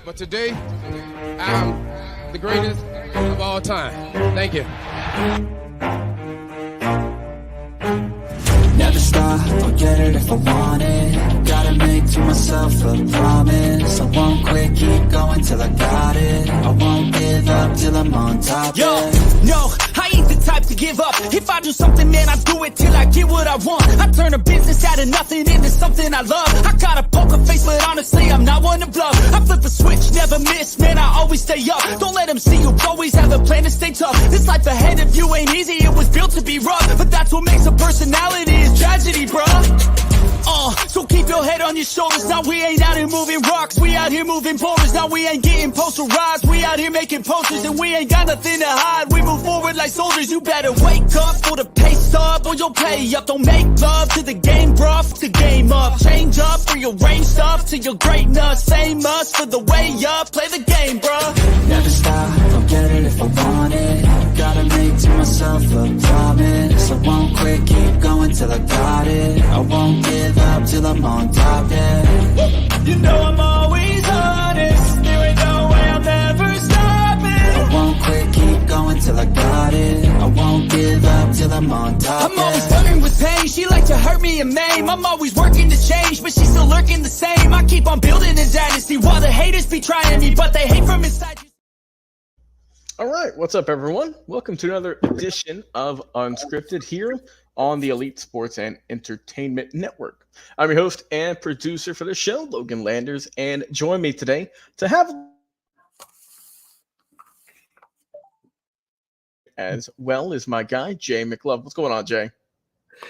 But today, I'm the greatest of all time. Thank you. Never stop, I'll get it if I want it. Gotta make to myself a promise. I won't quit, keep going till I got it. I won't give up till I'm on top. Yo, no, I ain't the type to give up. If I do something, man, I do it till I get what I want. I turn a business out of nothing into something I love. I got a poker face, but honestly, I'm not one to bluff. I flip a switch, never miss, man, I always stay up. Don't let them see you, always have a plan to stay tough. This life ahead of you ain't easy, it was built to be rough. But that's what makes a personality, is tragedy, bruh. So keep your head on your shoulders. Now we ain't out here moving rocks, we out here moving boulders. Now we ain't getting posterized, we out here making posters. And we ain't got nothing to hide, we move forward like soldiers. You better wake up for the pay stub, or you'll pay up. Don't make love to the game, bruh, fuck the game up. Change up, rearrange stuff to your greatness. Famous for the way up, play the game, bruh. Never stop, I'll get it if I want it. Gotta make to myself a promise. I won't quit, keep going till I got it. I won't give up till I'm on top, yeah. You know I'm always honest, there ain't no way I'll never stop it. I won't quit, keep going till I got it. I won't give up till I'm on top, I'm always flirting with pain, she like to hurt me and maim. I'm always working to change, but she's still lurking the same. I keep on building this dynasty while the haters be trying me, but they hate from inside. All right, what's up, everyone? Welcome to another edition of Unscripted here on the Elite Sports and Entertainment Network. I'm your host and producer for the show, Logan Landers, and join me today to have, as well as my guy, Jay McLove. What's going on, Jay?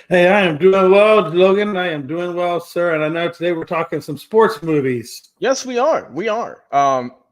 Hey, I am doing well, Logan. I am doing well, sir. And I know today we're talking some sports movies. Yes, we are. We are.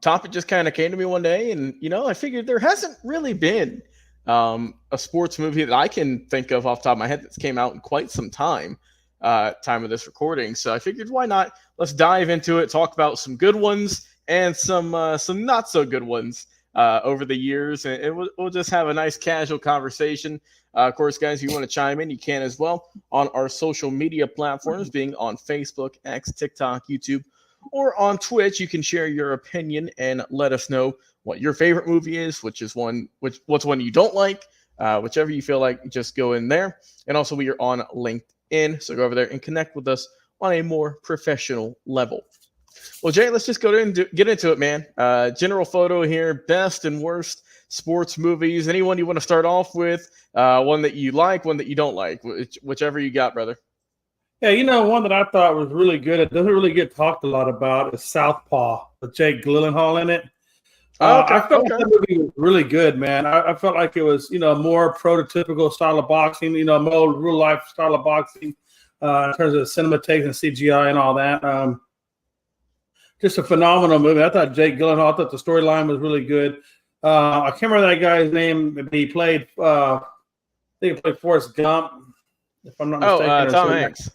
Topic just kind of came to me one day, and, I figured there hasn't really been a sports movie that I can think of off the top of my head that's came out in quite some time of this recording. So I figured, why not? Let's dive into it, talk about some good ones and some not so good ones over the years, and we'll just have a nice casual conversation. Of course, guys, if you want to chime in, you can as well on our social media platforms, being on Facebook, X, TikTok, YouTube, or on Twitch. You can share your opinion and let us know what your favorite movie is, what's one you don't like, whichever you feel like, just go in there. And also, we are on LinkedIn, so go over there and connect with us on a more professional level. Well, Jay, let's just get into it, man. General photo here, best and worst sports movies. Anyone you want to start off with? One that you like, one that you don't like, whichever you got, brother. Yeah, one that I thought was really good. It doesn't really get talked a lot about is Southpaw with Jake Gyllenhaal in it. I felt like that movie was really good, man. I felt like it was, more prototypical style of boxing, more real life style of boxing in terms of cinematics and CGI and all that. Just a phenomenal movie. I thought Jake Gyllenhaal, I thought the storyline was really good. I can't remember that guy's name, but he played, I think he played Forrest Gump, if I'm not mistaken. Tom Hanks.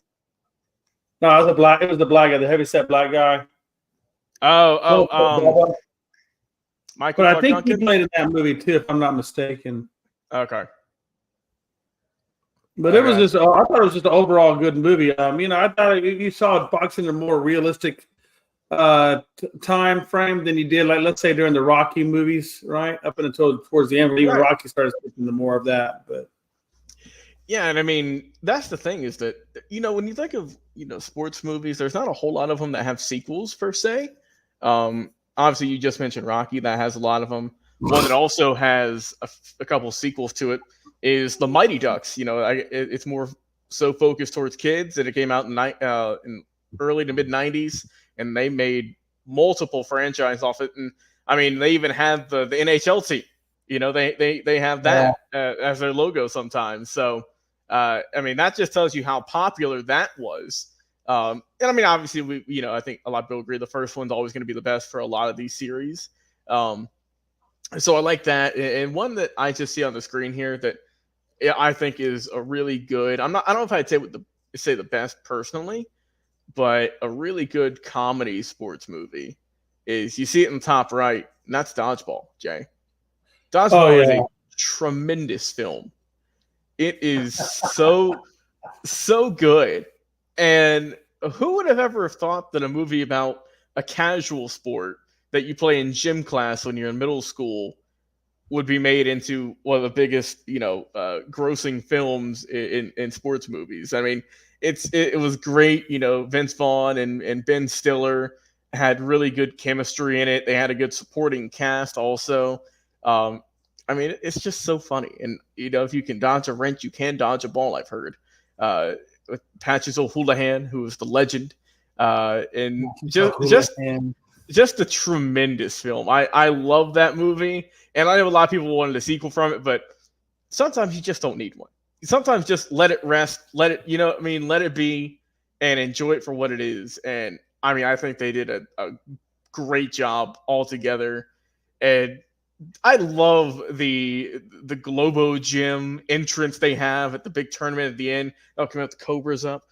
No, it was the black guy, the heavyset black guy. Michael. But I think Duncan? he played in that movie too, if I'm not mistaken. Okay. But it was just, I thought it was just an overall good movie. I thought you saw boxing in a more realistic time frame than you did, like, let's say during the Rocky movies, right? Up until towards the end, even Rocky started speaking to more of that. But yeah, and I mean, that's the thing, is that, when you think of, sports movies, there's not a whole lot of them that have sequels per se. Obviously, you just mentioned Rocky, that has a lot of them. One that also has a couple sequels to it is The Mighty Ducks. It's more so focused towards kids, and it came out in early to mid 90s, and they made multiple franchises off it. And I mean, they even have the NHL team. They have that as their logo sometimes. So I mean, that just tells you how popular that was. And I mean, obviously, I think a lot of people agree the first one's always going to be the best for a lot of these series. So I like that. And one that I just see on the screen here that I think is a really good, I don't know if I'd say the best personally, but a really good comedy sports movie is, you see it in the top right, and that's Dodgeball, Jay. Dodgeball is a tremendous film. It is so good. And who would have ever thought that a movie about a casual sport that you play in gym class when you're in middle school would be made into one of the biggest, grossing films in sports movies. I mean, it was great. Vince Vaughn and Ben Stiller had really good chemistry in it. They had a good supporting cast also. I mean, it's just so funny. And, if you can dodge a wrench, you can dodge a ball, I've heard. With Patches O'Houlihan, who is the legend. And just a tremendous film. I love that movie. And I know a lot of people wanted a sequel from it, but sometimes you just don't need one. Sometimes just let it rest, let it be, and enjoy it for what it is. And I mean, I think they did a great job altogether. And I love the Globo Gym entrance they have at the big tournament at the end. They'll come out the Cobras up,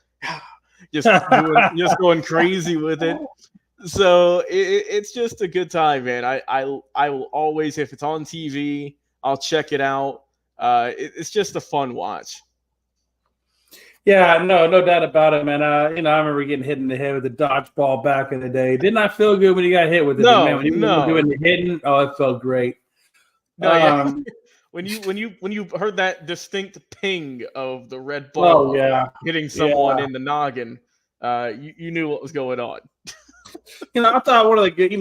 just going crazy with it. So it's just a good time, man. I will always, if it's on TV, I'll check it out. It's just a fun watch. Yeah, no doubt about it, man. I remember getting hit in the head with the dodgeball back in the day. Didn't I feel good when you got hit with it? No, man, when you were doing the hitting, it felt great. No, yeah. when you heard that distinct ping of the red ball hitting someone in the noggin, you knew what was going on. I thought one of the good,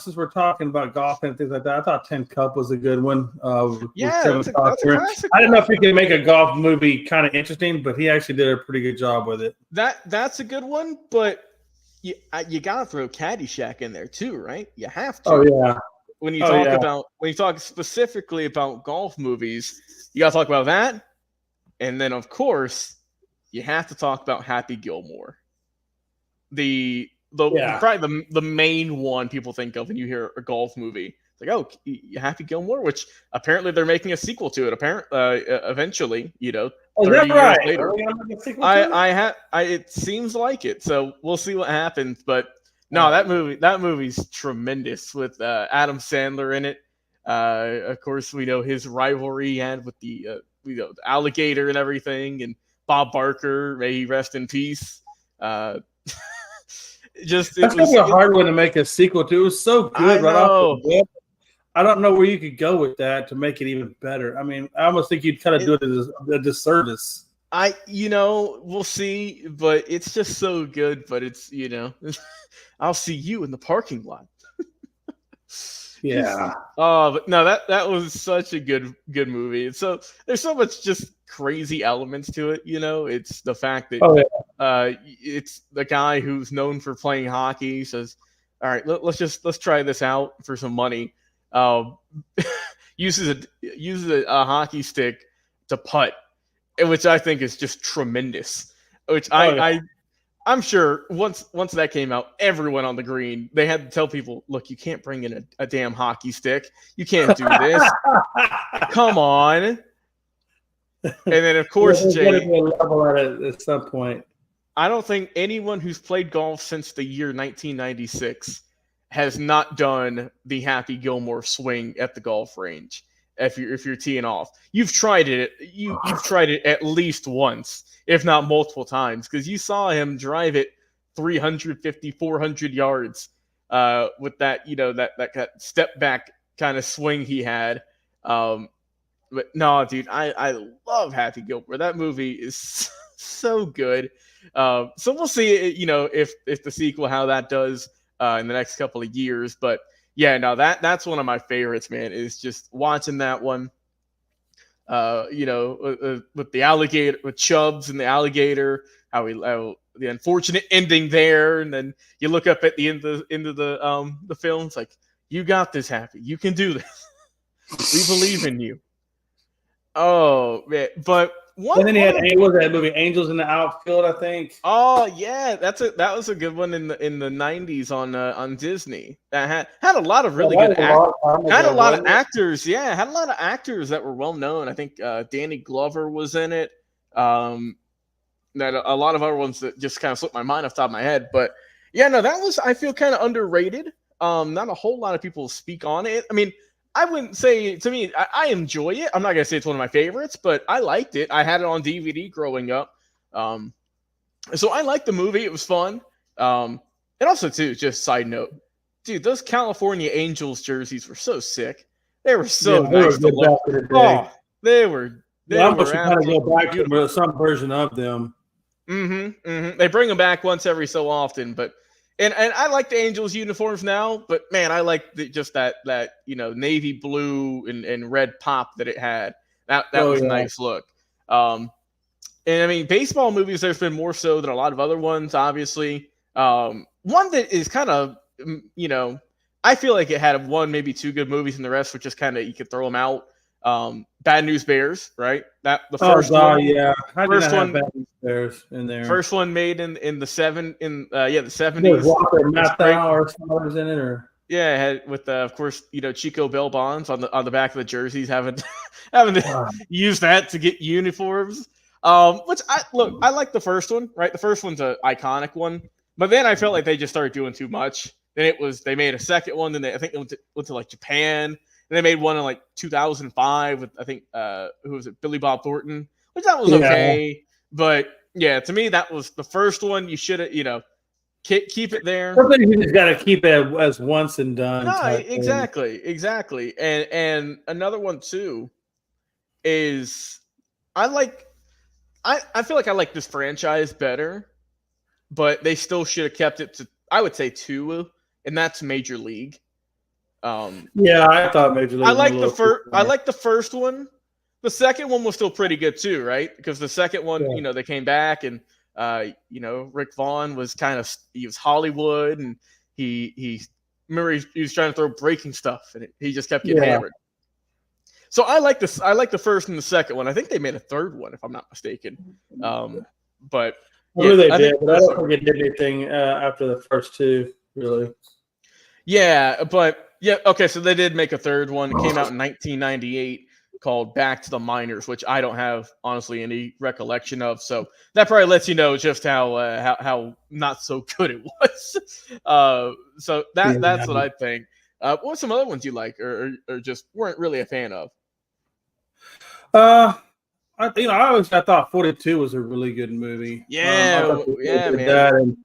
since we're talking about golf and things like that, I thought 10 Cup was a good one. That's a classic. I don't know if he could make a golf movie kind of interesting, but he actually did a pretty good job with it. That's a good one, but you gotta throw Caddyshack in there too, right? You have to. Oh yeah. When you talk specifically about golf movies, you gotta talk about that, and then of course you have to talk about Happy Gilmore. Probably the main one people think of when you hear a golf movie. It's like, oh, Happy Gilmore, which apparently they're making a sequel to it. Eventually, 30 years later. It seems like it. So we'll see what happens. But no, that movie's tremendous with Adam Sandler in it. Of course, we know his rivalry he had with the the alligator and everything, and Bob Barker, may he rest in peace. That's gonna be a hard one to make a sequel to. It was so good right off the whip. I don't know where you could go with that to make it even better. I mean, I almost think you'd kind of do it as a disservice. We'll see, but it's just so good. But it's I'll see you in the parking lot. Yeah. But no, that was such a good movie. So there's so much just crazy elements to it. It's the fact that it's the guy who's known for playing hockey says, all right, let's try this out for some money. Uses a hockey stick to putt, which I think is just tremendous. Which I'm sure once that came out, everyone on the green, they had to tell people, look, you can't bring in a damn hockey stick. You can't do this. Come on. And then, of course, Jay, at some point. I don't think anyone who's played golf since the year 1996 has not done the Happy Gilmore swing at the golf range. If you're teeing off, you've tried it. You've tried it at least once, if not multiple times, because you saw him drive it 350, 400 yards with that, that step back kind of swing he had. But no, dude, I love Happy Gilmore. That movie is so good. So we'll see, if the sequel, how that does in the next couple of years. But yeah, no, that's one of my favorites, man, is just watching that one. With the alligator, with Chubbs and the alligator, how the unfortunate ending there, and then you look up at the end of the film, it's like, you got this, Happy. You can do this. We believe in you. Oh man, but and then he had that movie Angels in the Outfield, I think. Oh yeah, that was a good one in the 90s on Disney. That had a lot of really good actors. Yeah, had a lot of actors that were well known. I think Danny Glover was in it. That a lot of other ones that just kind of slipped my mind off the top of my head. But yeah, no, that was, I feel, kind of underrated. Not a whole lot of people speak on it. I mean, I wouldn't say, to me, I enjoy it. I'm not going to say it's one of my favorites, but I liked it. I had it on DVD growing up. So I liked the movie. It was fun. And also, too, just side note, dude, those California Angels jerseys were so sick. They were so they nice were to good look. back in the day. Oh, they were. They I were wish you kind of go back beautiful. to some version of them. They bring them back once every so often, but and I like the Angels uniforms now, but man, I like just that navy blue and red pop that it had. That was a nice look. And I mean, baseball movies, there's been more so than a lot of other ones, obviously. One that is kind of, I feel like it had one, maybe two good movies, and the rest were just kind of, you could throw them out. Bad News Bears, right? That the first one, yeah. How did first I one, have Bad News Bears in there? first one made in the the 70s. Was Walker Matthau or something in it, or yeah, it had with of course Chico Bell Bonds on the back of the jerseys, having to use that to get uniforms. Which I like the first one, right? The first one's an iconic one, but then I felt like they just started doing too much. Then they made a second one, then I think it went to like Japan. And they made one in like 2005 with, I think, who was it? Billy Bob Thornton, which that was okay. But yeah, to me, that was the first one. You should have, keep it there. Something you just got to keep it as once and done. No, exactly. And another one too is I feel like I like this franchise better, but they still should have kept it to, I would say, 2, and that's Major League. Yeah, I thought Major League. I like the first one. The second one was still pretty good too, right? Because the second one, they came back and Rick Vaughn was he was Hollywood, and he was trying to throw breaking stuff, and he just kept getting hammered. So I like this. I like the first and the second one. I think they made a third one, if I'm not mistaken. But they did, but I don't think it did anything after the first two, really. Yeah, but. Yeah, okay, so they did make a third one. It came out in 1998 called Back to the Minors, which I don't have, honestly, any recollection of. So that probably lets you know just how not so good it was. So that's what I think. What were some other ones you like or just weren't really a fan of? I thought 42 was a really good movie. Yeah, man.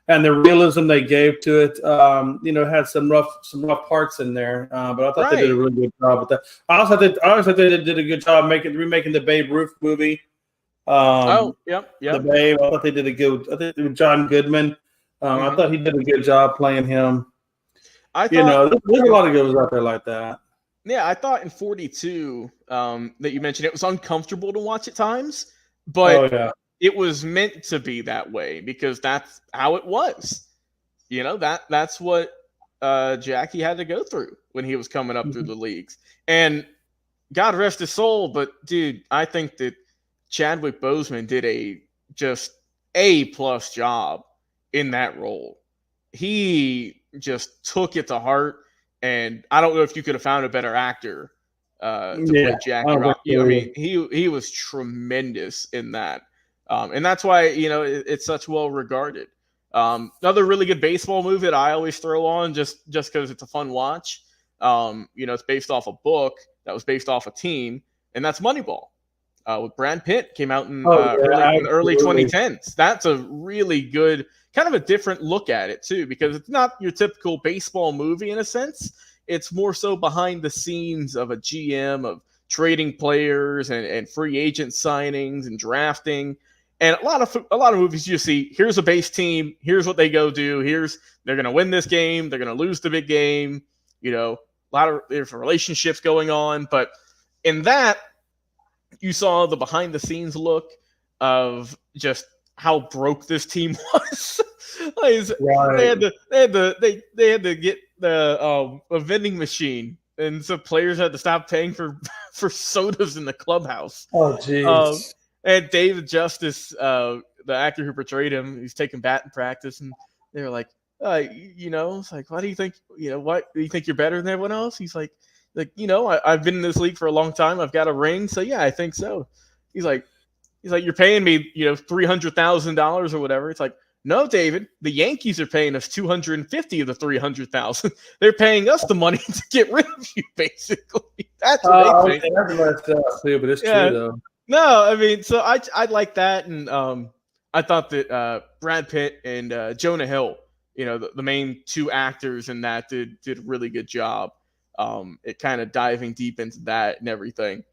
And the realism they gave to it, had some rough parts in there. But I thought they did a really good job with that. I also thought they did a good job remaking the Babe Ruth movie. Yep. The Babe. I thought they did a good. I think with John Goodman. I thought he did a good job playing him. There's a lot of good ones out there like that. Yeah, I thought in 42 that you mentioned, it was uncomfortable to watch at times, but it was meant to be that way because that's how it was. That's what Jackie had to go through when he was coming up through the leagues. And God rest his soul, but dude, I think that Chadwick Boseman did a just A+ job in that role. He just took it to heart, and I don't know if you could have found a better actor to play Jackie Robinson. I mean, he was tremendous in that. And that's why, it's such well regarded. Another really good baseball movie that I always throw on just because it's a fun watch. It's based off a book that was based off a team, and that's Moneyball. With Brad Pitt, came out in early 2010s. That's a really good, kind of a different look at it too, because it's not your typical baseball movie in a sense. It's more so behind the scenes of a GM, of trading players and free agent signings and drafting. And a lot of movies you see, here's a base team, here's what they go do, they're going to win this game, they're going to lose the big game, a lot of there's relationships going on. But in that, you saw the behind the scenes look of just how broke this team was. They had to get a vending machine, and so players had to stop paying for sodas in the clubhouse. Oh, jeez. And David Justice, the actor who portrayed him, he's taking batting practice, and they were like, it's like, why do you think, what do you think you're better than everyone else? He's like, I've been in this league for a long time. I've got a ring, so yeah, I think so. He's like, you're paying me, $300,000 or whatever. It's like, no, David, the Yankees are paying us $250 of the $300,000. They're paying us the money to get rid of you, basically. That's what they think. That's messed up too, but it's true though. No, I mean, so I like that, and I thought that Brad Pitt and Jonah Hill the main two actors in that did a really good job. It kind of diving deep into that and everything.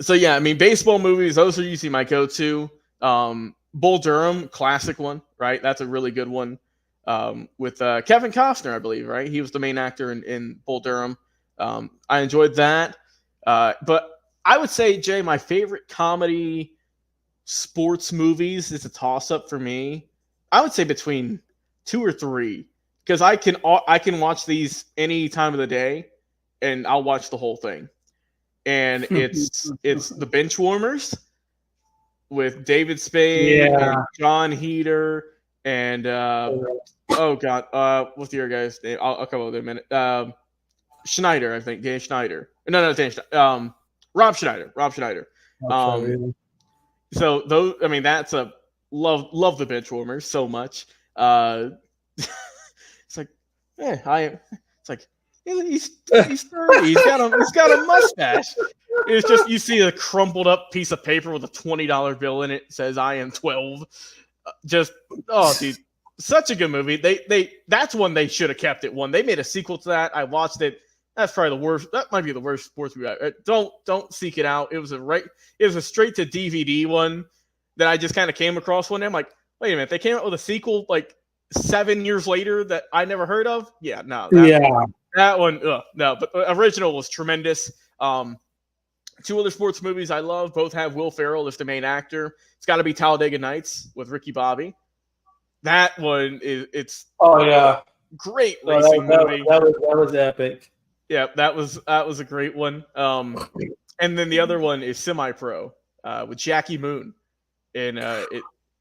So yeah, I mean, baseball movies, those are usually my go-to. Bull Durham, classic one, right? That's a really good one. With Kevin Costner, I believe, right? He was the main actor in Bull Durham. I enjoyed that. But I would say, Jay, my favorite comedy sports movies is a toss-up for me. I would say between 2 or 3, because I can watch these any time of the day, and I'll watch the whole thing. And it's the Benchwarmers with David Spade and John Heder and oh god, what's the other guy's name? I'll come up with it in a minute. Schneider, I think. Dan Schneider. No, Dan Schneider. Rob Schneider. So those, I mean, that's a love the Benchwarmers so much. It's like, it's like he's 30. He's got a mustache. It's just you see a crumpled up piece of paper with a $20 bill in it. It says I am 12. Dude, such a good movie. That's one they should have kept it one. They made a sequel to that. I watched it. That's probably the worst. That might be the worst sports movie. Don't seek it out. It was a straight to DVD one that I just kind of came across one day. I'm like, wait a minute, they came out with a sequel like 7 years later that I never heard of. Yeah, no. That one, no. But the original was tremendous. 2 other sports movies I love. Both have Will Ferrell as the main actor. It's got to be Talladega Nights with Ricky Bobby. That one it's great racing movie. That was epic. Yeah, that was a great one. And then the other one is Semi Pro with Jackie Moon, and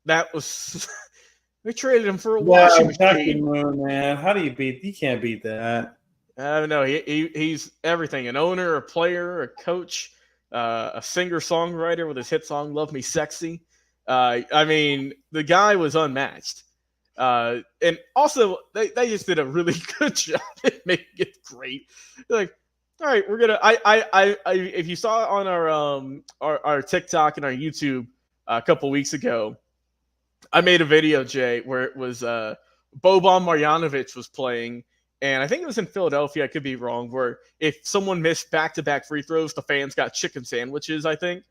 that was they traded him for a washing machine. Jackie Moon, man, how do you beat? You can't beat that. I don't know. He's everything: an owner, a player, a coach, a singer-songwriter with his hit song "Love Me Sexy." I mean, the guy was unmatched. And also they just did a really good job at making it great. They're like, all right, we're gonna. I if you saw on our TikTok and our YouTube a couple weeks ago, I made a video, Jay, where it was Boban Marjanovic was playing, and I think it was in Philadelphia. I could be wrong. Where if someone missed back-to-back free throws, the fans got chicken sandwiches, I think.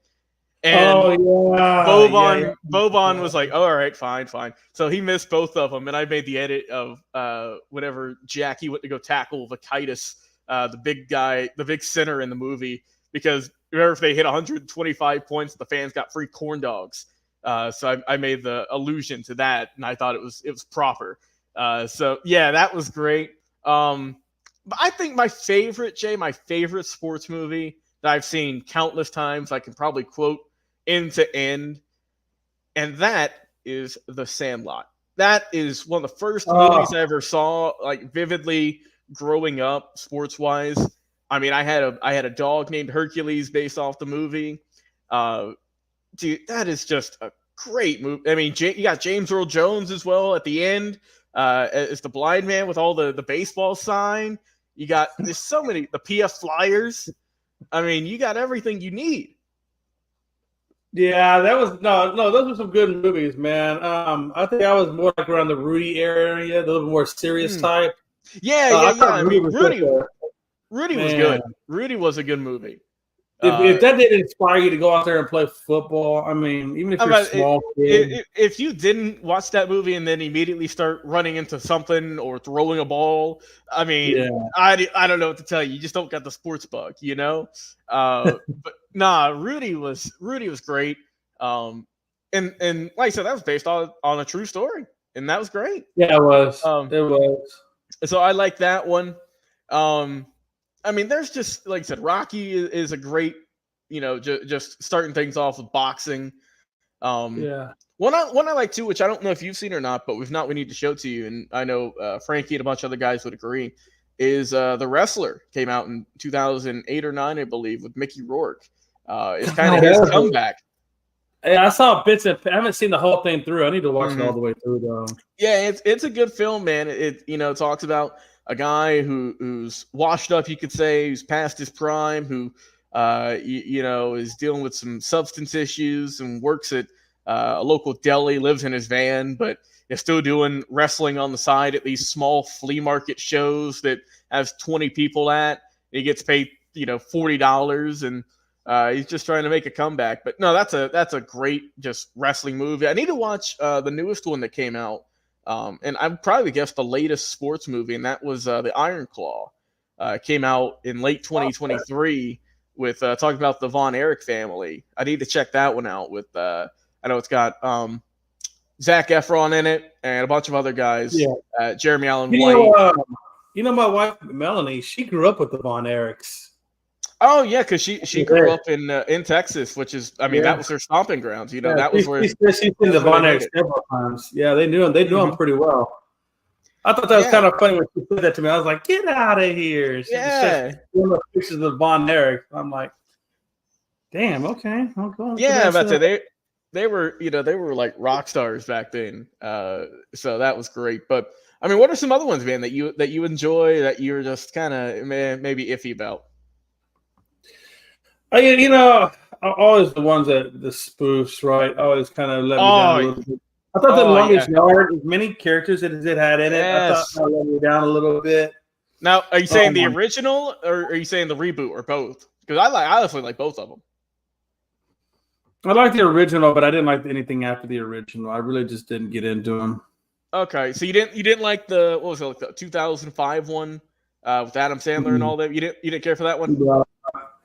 And Boban was like, oh, all right, fine. So he missed both of them, and I made the edit of whenever Jackie went to go tackle Vakitis, the big guy, the big center in the movie, because remember if they hit 125 points, the fans got free corn dogs. So I made the allusion to that, and I thought it was proper. So yeah, that was great. But I think my favorite sports movie that I've seen countless times, I can probably quote end to end, and that is The Sandlot. That is one of the first movies I ever saw, like vividly growing up, sports wise. I mean, I had a dog named Hercules based off the movie. Dude, that is just a great movie. I mean, you got James Earl Jones as well at the end as the blind man with all the baseball sign. There's so many, the PF Flyers. I mean, you got everything you need. Yeah, that was no. Those were some good movies, man. I think I was more like around the Rudy area, the little more serious type. Yeah. I mean, Rudy was good. Rudy was a good movie. If that didn't inspire you to go out there and play football, I mean, even if you're a small kid. If you didn't watch that movie and then immediately start running into something or throwing a ball, I mean, I don't know what to tell you. You just don't got the sports bug, you know? But nah, Rudy was great. And like I said, that was based on a true story, and that was great. Yeah, it was. It was. So I like that one. I mean, there's just, like I said, Rocky is a great, just starting things off with boxing. One I like too, which I don't know if you've seen or not, but if not, we need to show it to you. And I know Frankie and a bunch of other guys would agree. Is The Wrestler came out in 2008 or 9, I believe, with Mickey Rourke. It's kind of his comeback. Yeah, I saw bits of. I haven't seen the whole thing through. I need to watch it all the way through, though. Yeah, it's a good film, man. It talks about a guy who's washed up, you could say, who's past his prime, who is dealing with some substance issues and works at a local deli, lives in his van, but is still doing wrestling on the side at these small flea market shows that has 20 people at. He gets paid, $40, and he's just trying to make a comeback. But no, that's a great just wrestling movie. I need to watch the newest one that came out, and I would probably guess the latest sports movie, and that was the Iron Claw. Came out in late 2023 with talking about the Von Erich family. I need to check that one out with I know it's got Zac Efron in it and a bunch of other guys. Yeah. Jeremy Allen White. My wife Melanie, she grew up with the Von Erichs. Oh yeah, because she grew up in Texas, which is that was her stomping grounds. That was where she's seen the Von Erichs several times. Yeah, they knew him. They knew him pretty well. I thought that was kind of funny when she said that to me. I was like, "Get out of here!" Pictures of Von Erich. I'm like, "Damn, okay, I'll go." Yeah, but they were like rock stars back then. So that was great. But I mean, what are some other ones, man, that you enjoy that you're just kind of maybe iffy about? Always the ones that the spoofs, right? Always kind of let me down a little bit. I thought The Longest Yard, as many characters as it had in it, I thought that let me down a little bit. Now, are you saying the original, or are you saying the reboot, or both? Because I honestly like both of them. I like the original, but I didn't like anything after the original. I really just didn't get into them. Okay, so you didn't like the the 2005 one with Adam Sandler and all that? You didn't care for that one? Yeah.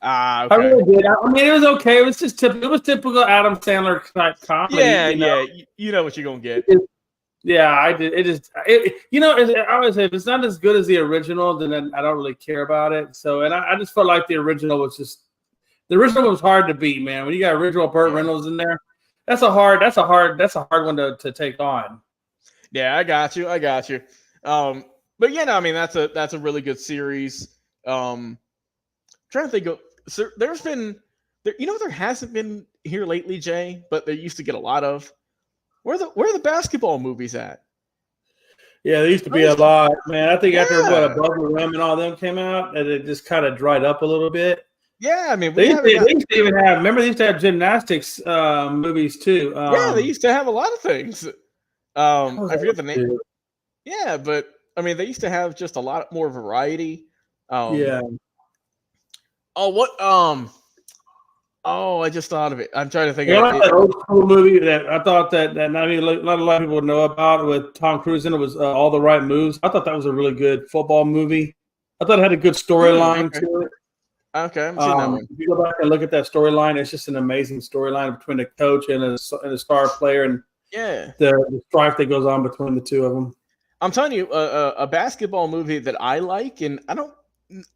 Okay. I really did. I mean, it was okay. It was just typical. It was typical Adam Sandler type comedy. Yeah, you know what you're gonna get. I did. I always say if it's not as good as the original, then I don't really care about it. So, and I just felt like the original was hard to beat, man. When you got original Burt Reynolds in there, that's a hard one to take on. Yeah, I got you. But that's a really good series. Trying to think of. So there hasn't been here lately, Jay, but there used to get a lot of. Where are the basketball movies at? Yeah, there used to be a lot, man. I think after Above the Rim and all them came out, and it just kind of dried up a little bit. Yeah, I mean, they used to even have. Remember, they used to have gymnastics movies too. They used to have a lot of things. I forget the name. Yeah, but I mean, they used to have just a lot more variety. Yeah. I just thought of it. I'm trying to think. Like that old school movie that I thought that not a lot of people know about with Tom Cruise in it was All the Right Moves. I thought that was a really good football movie. I thought it had a good storyline to it. Okay, I'm seeing that one. If you go back and look at that storyline, it's just an amazing storyline between the coach and a star player, and the strife that goes on between the two of them. I'm telling you, a basketball movie that I like, and I don't.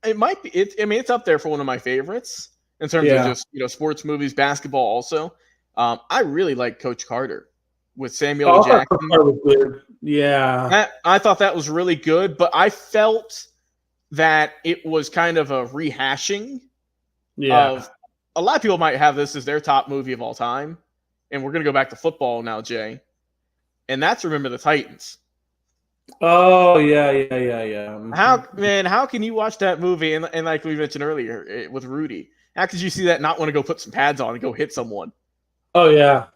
It might be. It's up there for one of my favorites in terms of just sports movies, basketball also. I really like Coach Carter with Samuel L. Jackson. Was good. Yeah, I thought that was really good, but I felt that it was kind of a rehashing of a lot of people might have this as their top movie of all time, and we're gonna go back to football now, Jay, and that's Remember the Titans. Oh yeah. How can you watch that movie and like we mentioned earlier with Rudy? How could you see that not want to go put some pads on and go hit someone? Oh yeah,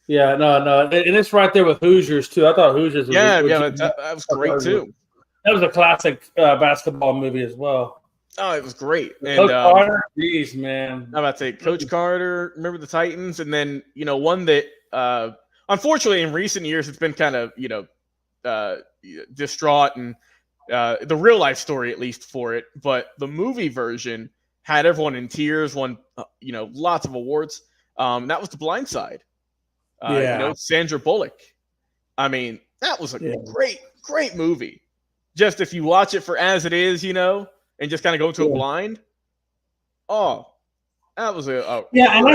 no, and it's right there with Hoosiers too. I thought Hoosiers. That was great too. That was a classic basketball movie as well. Oh, it was great. And Coach Carter, geez, man. I'm about to say Coach Carter, Remember the Titans, and then one that unfortunately in recent years it's been kind of distraught and the real life story at least for it, but the movie version had everyone in tears, won lots of awards. That was The Blind Side. Sandra Bullock. I mean, that was a great movie. Just if you watch it for as it is, and just kind of go into it blind. Oh, that was and I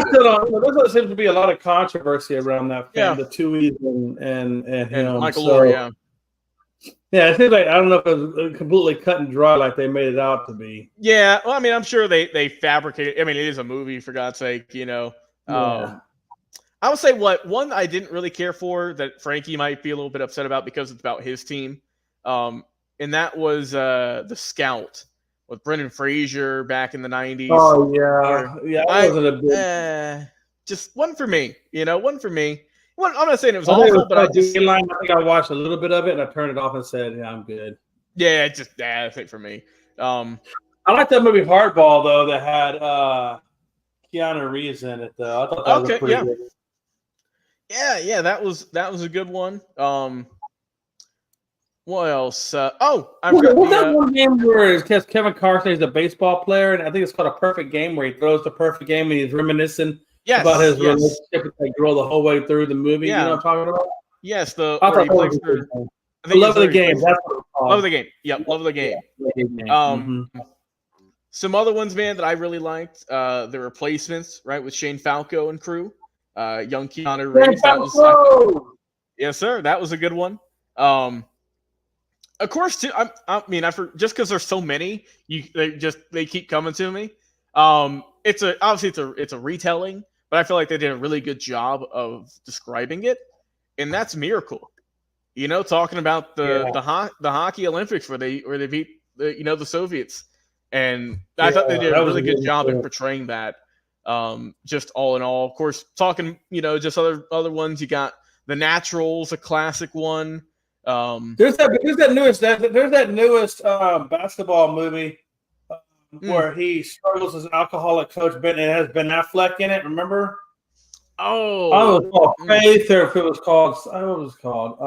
still don't. There seems to be a lot of controversy around that film, the Tuohy's and him. Michael Lord, Yeah, it seems like I don't know if it was completely cut and dry like they made it out to be. Yeah, well, I mean, I'm sure they fabricated. I mean, it is a movie for God's sake, I would say one I didn't really care for that Frankie might be a little bit upset about because it's about his team, and that was The Scout with Brendan Fraser back in the 90s. Oh yeah, I wasn't a big. Just one for me, one for me. Well, I'm not saying it was awful, but I think I watched a little bit of it and I turned it off and said, "Yeah, I'm good." Yeah, that's it for me. I like that movie Hardball though that had Keanu Reeves in it though. I thought that was pretty good. Yeah, that was a good one. What else? I forgot that one game where Kevin Carson is a baseball player, and I think it's called A Perfect Game, where he throws the perfect game and he's reminiscing about his relationship with that girl the whole way through the movie. Yeah. You know what I'm talking about? Yes, I thought that was good. Love of the Game. That's what it's called. Love of the Game. Yep, Love of the Game. Some other ones, man, that I really liked. The Replacements, right, with Shane Falco and crew. Young Keanu Reeves. Yes, sir. That was a good one. Of course, too. Just because there's so many, they keep coming to me. It's a retelling, but I feel like they did a really good job of describing it, and that's Miracle. You know, talking about the hockey Olympics where they beat the Soviets, and I thought they did a really good job at portraying that. Just all in all, of course, talking just other ones. You got The Naturals, a classic one. There's that newest basketball movie where he struggles as an alcoholic coach, but it has Ben Affleck in it. Remember? Oh, it was called Faith, or if it was called, what was it called?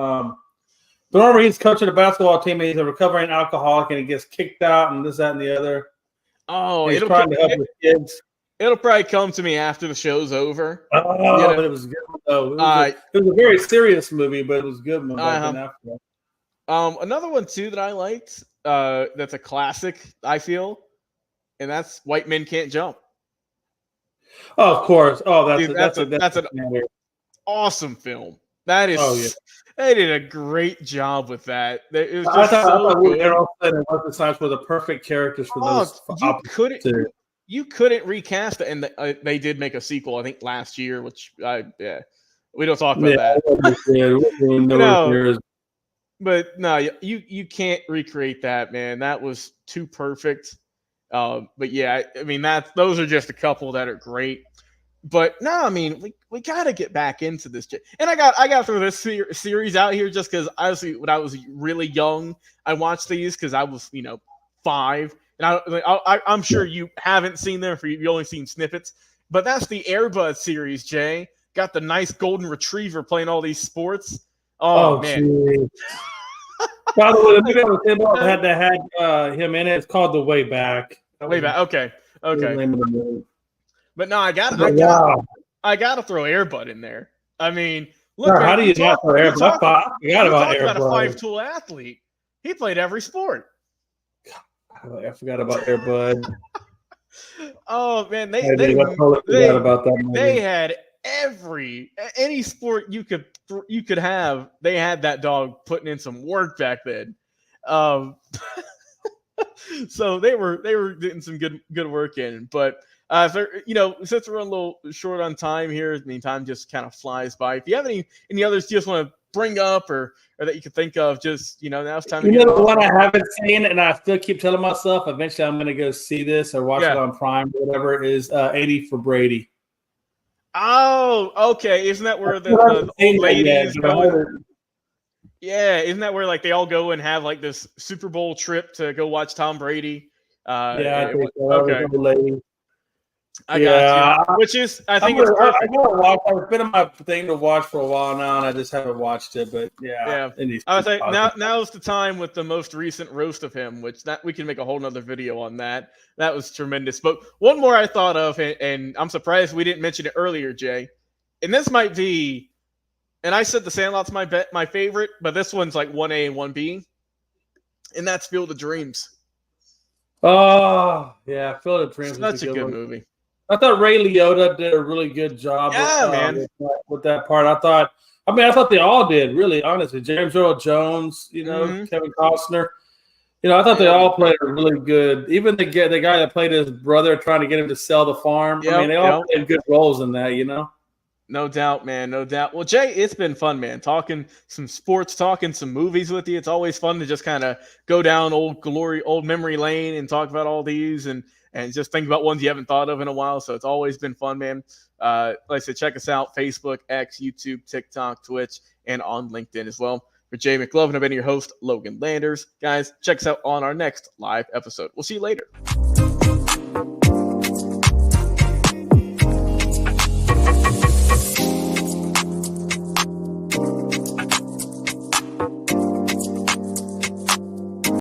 But remember, he's coaching a basketball team, and he's a recovering alcoholic, and he gets kicked out, and this, that, and the other. Oh, he's trying to help his kids. It'll probably come to me after the show's over. But it was good though. It was a very serious movie, but it was good. Another one too that I liked. That's a classic, I feel, and that's White Men Can't Jump. Oh, of course. Oh, that's an awesome film. That is. They did a great job with that. It was just I thought Woody Harrelson and Wesley Snipes were the perfect characters for those. You couldn't recast it, and they did make a sequel, I think, last year, which we don't talk about that. But no, you can't recreate that, man. That was too perfect. But yeah, I mean those are just a couple that are great. But no, I mean we got to get back into this, and I got to throw this series out here just because honestly, when I was really young, I watched these because I was 5. And I'm sure you haven't seen them, for you've only seen snippets. But that's the Air Bud series, Jay. Got the nice golden retriever playing all these sports. Oh man! By the way, the movie that had him in it. It's called The Way Back. Way Back. Okay. But no, I got to throw Air Bud in there. I mean, look. How do you not throw Air Bud? I forgot about Air Bud. A 5-tool athlete. He played every sport. I forgot about Air Bud. Oh man, they had any sport you could have. They had that dog putting in some work back then. So they were getting some good work in. But since we're a little short on time here, I mean time just kind of flies by. If you have any others you just want to bring up or that you could think of, just now it's time to the one I haven't seen, and I still keep telling myself eventually I'm going to go see this or watch it on Prime or whatever, is 80 for Brady. Oh, okay. Isn't that where the old ladies go? Yeah, isn't that where like they all go and have like this Super Bowl trip to go watch Tom Brady? I think so. Okay. I got you. Which is, I think it's perfect. I gotta watch. It's been on my thing to watch for a while now, and I just haven't watched it. But I was like, now's the time with the most recent roast of him, which that we can make a whole nother video on that. That was tremendous. But one more I thought of, and I'm surprised we didn't mention it earlier, Jay. And this might be, and I said The Sandlot's my favorite, but this one's like 1A and 1B, and that's Field of Dreams. Oh yeah, Field of Dreams. That's a good movie. I thought Ray Liotta did a really good job with that part. I thought they all did, really, honestly. James Earl Jones, Kevin Costner. I thought they all played really good. Even the guy that played his brother trying to get him to sell the farm. They all played good roles in that, No doubt, man. No doubt. Well, Jay, it's been fun, man. Talking some sports, talking some movies with you. It's always fun to just kind of go down old memory lane and talk about all these and just think about ones you haven't thought of in a while. So it's always been fun, man. Like I said, check us out: Facebook, X, YouTube, TikTok, Twitch, and on LinkedIn as well. For Jay McLovin, I've been your host, Logan Landers. Guys, check us out on our next live episode. We'll see you later.